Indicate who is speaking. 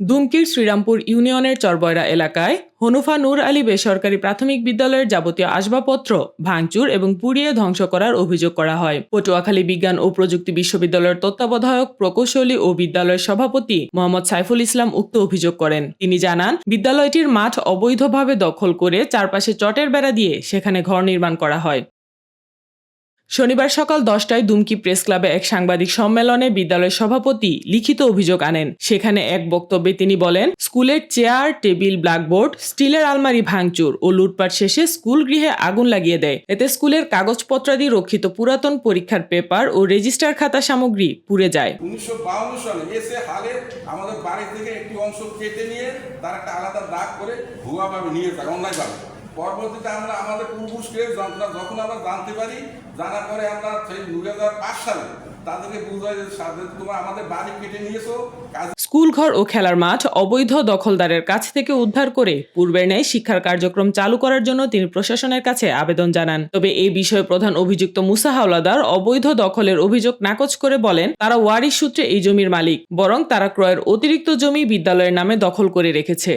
Speaker 1: দুমকির শ্রীরামপুর ইউনিয়নের চরবয়রা এলাকায় হনুফা নূর আলী বেসরকারি প্রাথমিক বিদ্যালয়ের যাবতীয় আসবাবপত্র ভাঙচুর এবং পুড়িয়ে ধ্বংস করার অভিযোগ করা হয়। পটুয়াখালী বিজ্ঞান ও প্রযুক্তি বিশ্ববিদ্যালয়ের তত্ত্বাবধায়ক প্রকৌশলী ও বিদ্যালয়ের সভাপতি মোহাম্মদ সাইফুল ইসলাম উক্ত অভিযোগ করেন। তিনি জানান, বিদ্যালয়টির মাঠ অবৈধভাবে দখল করে চারপাশে চটের বেড়া দিয়ে সেখানে ঘর নির্মাণ করা হয়। শনিবার সকাল 10টায় দুমকি প্রেস ক্লাবে এক সাংবাদিক সম্মেলনে বিদ্যালয়ের সভাপতি লিখিত অভিযোগ আনেন। সেখানে এক বক্তব্যে তিনি বলেন, স্কুলের চেয়ার, টেবিল, ব্ল্যাকবোর্ড, স্টিলের আলমারি ভাঙচুর ও লুটপাট শেষে স্কুল গৃহে আগুন লাগিয়ে দেয়। এতে স্কুলের কাগজপত্রাদি রক্ষিত পুরাতন পরীক্ষার পেপার ও রেজিস্টার খাতা সামগ্রী পুড়ে যায়।
Speaker 2: 1952 সালে এসে হালে আমাদের বাড়ি থেকে একটি অংশ কেটে নিয়ে তার একটা আলাদা দাগ করে ভুয়াভাবে নিয়ে যায়, অন্যায়ভাবে। পরবর্তীতে আমরা আমাদের পূর্বপুরুষকে যখন আমরা জানতে পারি, জানার পরে আমরা সেই 2005 সালে তাদেরকে বুঝাই যে তোমরা আমাদের বাড়ি কেটে নিয়েছো।
Speaker 1: স্কুল ঘর ও খেলার মাঠ অবৈধ দখলদারের কাছ থেকে উদ্ধার করে পূর্বের ন্যায় শিক্ষার কার্যক্রম চালু করার জন্য তিনি প্রশাসনের কাছে আবেদন জানান। তবে এই বিষয়ে প্রধান অভিযুক্ত মুসা হাওলাদার অবৈধ দখলের অভিযোগ নাকচ করে বলেন, তারা ওয়ারিশ সূত্রে এই জমির মালিক, বরং তারা ক্রয়ের অতিরিক্ত জমি বিদ্যালয়ের নামে দখল করে রেখেছে।